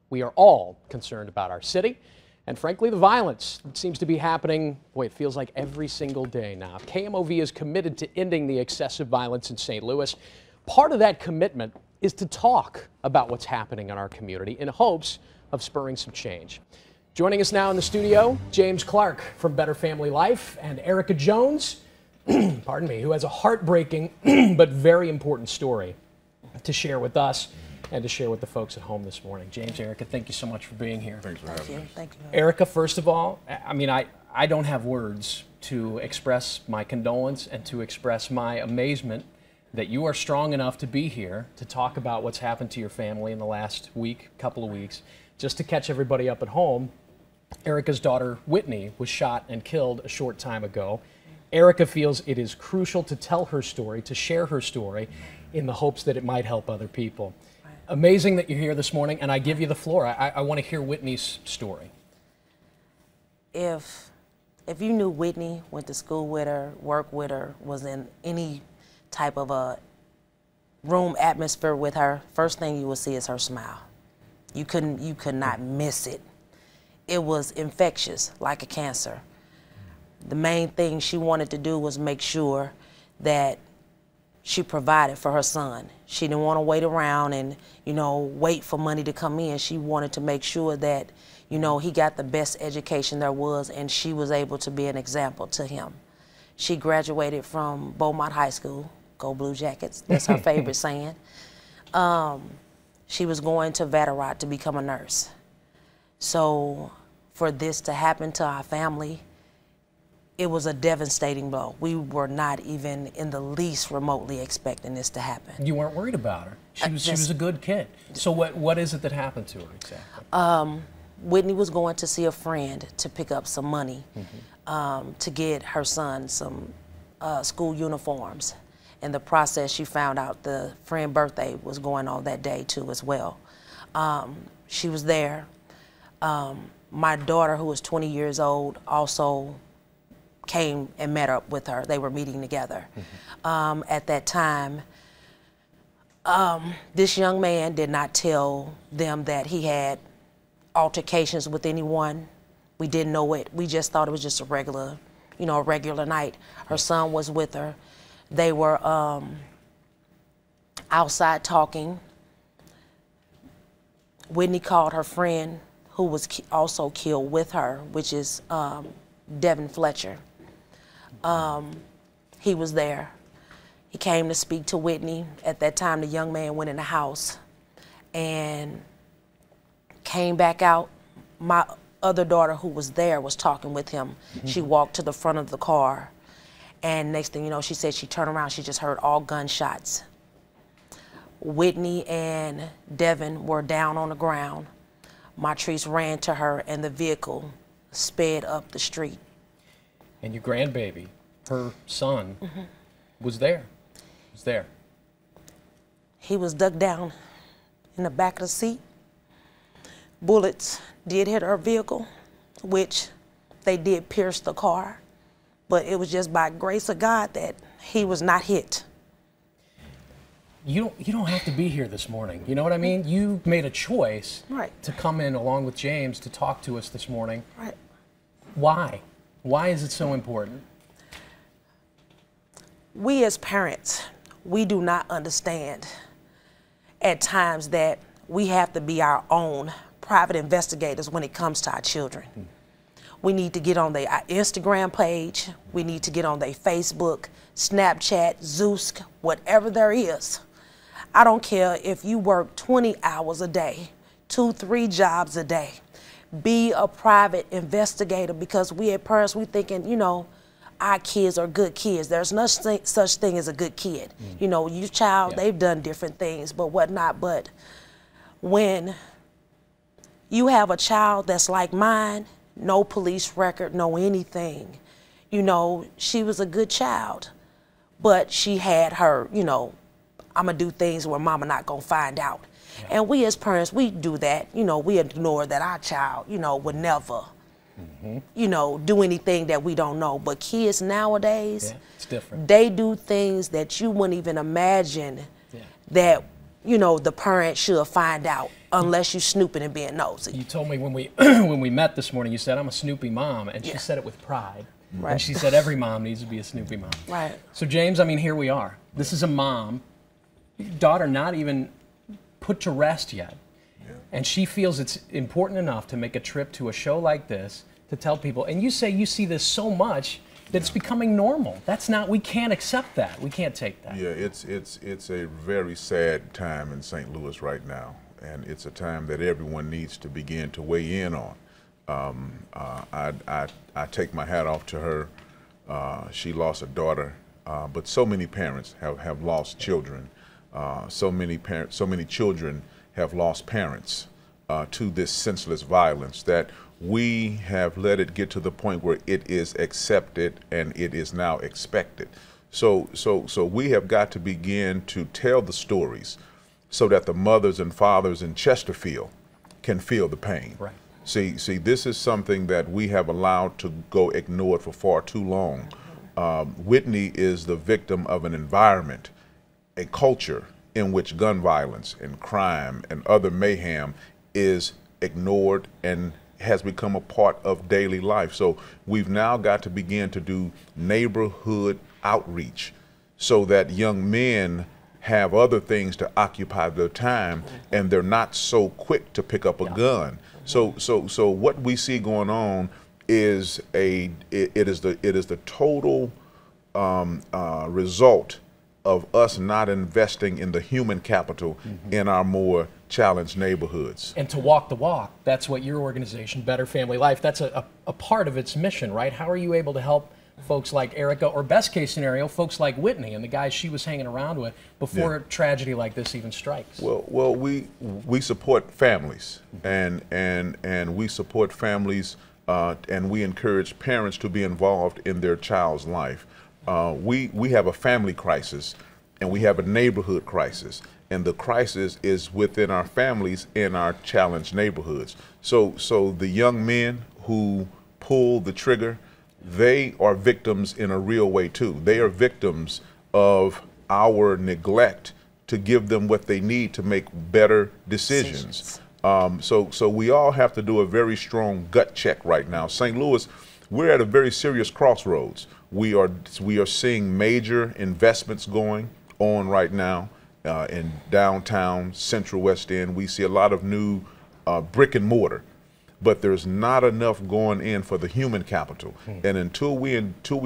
We are all concerned about our city and, frankly, the violence that seems to be happening, boy, it feels like every single day now. KMOV is committed to ending the excessive violence in St. Louis. Part of that commitment is to talk about what's happening in our community in hopes of spurring some change. Joining us now in the studio, James Clark from Better Family Life and Erica Jones, pardon me, who has a heartbreaking but very important story to share with us and to share with the folks at home this morning. James, Erica, thank you so much for being here. Thanks for having me. Thank you. Erica, first of all, I mean, I don't have words to express my condolence and to express my amazement that you are strong enough to be here to talk about what's happened to your family in the last week, couple of weeks. Just to catch everybody up at home, Erica's daughter, Whitney, was shot and killed a short time ago. Erica feels it is crucial to tell her story, to share her story, in the hopes that it might help other people. Amazing that you're here this morning, and I give you the floor. I want to hear Whitney's story. If you knew Whitney, went to school with her, worked with her, was in any type of a room atmosphere with her, first thing you would see is her smile. You could not miss it. It was infectious, like a cancer. The main thing she wanted to do was make sure that she provided for her son. She didn't want to wait around and, wait for money to come in. She wanted to make sure that, he got the best education there was, and she was able to be an example to him. She graduated from Beaumont High School, go Blue Jackets, that's her favorite saying. She was going to Vatterott to become a nurse. So for this to happen to our family, it was a devastating blow. We were not even in the least remotely expecting this to happen. You weren't worried about her. She was a good kid. So what is it that happened to her exactly? Whitney was going to see a friend to pick up some money to get her son some school uniforms. In the process, she found out the friend's birthday was going on that day too as well. She was there. My daughter, who was 20 years old, also came and met up with her. They were meeting together. At that time, this young man did not tell them that he had altercations with anyone. We didn't know it. We just thought it was just a regular, a regular night. Her son was with her. They were outside talking. Whitney called her friend, who was also killed with her, which is Devin Fletcher. He was there. He came to speak to Whitney. At that time, the young man went in the house and came back out. My other daughter, who was there, was talking with him. She walked to the front of the car, and next thing you know, she said she turned around, she just heard all gunshots. Whitney and Devin were down on the ground. Matrice ran to her, and the vehicle sped up the street. And your grandbaby, her son, was there. He was dug down in the back of the seat. Bullets did hit her vehicle, which they did pierce the car, but it was just by grace of God that he was not hit. You don't have to be here this morning. You know what I mean? You made a choice to come in along with James to talk to us this morning. Right. Why? Why is it so important? We as parents, we do not understand at times that we have to be our own private investigators when it comes to our children. We need to get on their Instagram page. We need to get on their Facebook, Snapchat, Zeus, whatever there is. I don't care if you work 20 hours a day, 2-3 jobs a day. Be a private investigator, because we as parents, we thinking, our kids are good kids. There's no such thing as a good kid. Your child, they've done different things, but whatnot. But when you have a child that's like mine, no police record, no anything, she was a good child, but she had her, I'm gonna do things where mama not gonna find out. And we as parents, we do that. We ignore that our child, would never, do anything that we don't know. But kids nowadays, it's different. They do things that you wouldn't even imagine that, the parent should find out. unless you snooping and being nosy. You told me when we when we met this morning, you said, I'm a Snoopy mom, and she said it with pride. Right. And she said every mom needs to be a Snoopy mom. Right. So James, I mean, here we are. This is a mom, daughter not even put to rest yet. Yeah. And she feels it's important enough to make a trip to a show like this to tell people, and you say you see this so much that it's becoming normal. That's not, we can't accept that. We can't take that. Yeah, it's a very sad time in St. Louis right now, and it's a time that everyone needs to begin to weigh in on. I take my hat off to her. She lost a daughter, but so many parents have lost children. So many children have lost parents to this senseless violence that we have let it get to the point where it is accepted and it is now expected. So we have got to begin to tell the stories so that the mothers and fathers in Chesterfield can feel the pain. Right. See, this is something that we have allowed to go ignored for far too long. Whitney is the victim of an environment, a culture in which gun violence and crime and other mayhem is ignored and has become a part of daily life. So we've now got to begin to do neighborhood outreach so that young men have other things to occupy their time and they're not so quick to pick up a gun. So what we see going on is it is the total result of us not investing in the human capital in our more challenged neighborhoods. And to walk the walk, that's what your organization, Better Family Life, that's a part of its mission, right? How are you able to help folks like Erica, or best case scenario, folks like Whitney and the guys she was hanging around with before a tragedy like this even strikes? Well, we support families, and we support families, and we encourage parents to be involved in their child's life. We have a family crisis, and we have a neighborhood crisis, and the crisis is within our families in our challenged neighborhoods. So the young men who pull the trigger, they are victims in a real way too. They are victims of our neglect to give them what they need to make better decisions. So we all have to do a very strong gut check right now. St. Louis, we're at a very serious crossroads. We are seeing major investments going on right now in downtown, Central West End. We see a lot of new brick and mortar, but there's not enough going in for the human capital. And until we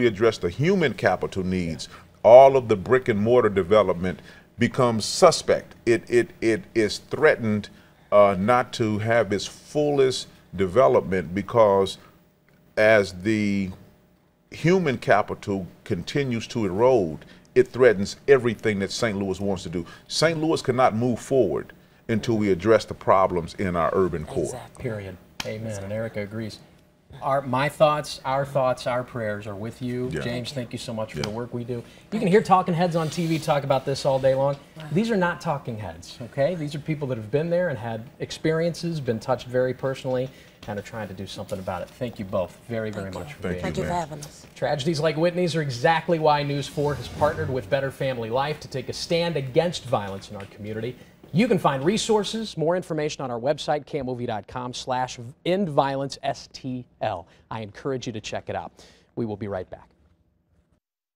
address the human capital needs, all of the brick and mortar development becomes suspect. It is threatened not to have its fullest development, because as the human capital continues to erode, it threatens everything that St. Louis wants to do. St. Louis cannot move forward until we address the problems in our urban core. Exactly. Period. Amen. And Erica agrees. My thoughts, our prayers are with you. Yeah. James, thank you so much for the work we do. You can hear talking heads on TV talk about this all day long. These are not talking heads, okay? These are people that have been there and had experiences, been touched very personally, and are trying to do something about it. Thank you both very, very much for being here. Thank you for having us. Tragedies like Whitney's are exactly why News 4 has partnered with Better Family Life to take a stand against violence in our community. You can find resources, more information on our website, KMOV.com/endviolencestl. I encourage you to check it out. We will be right back.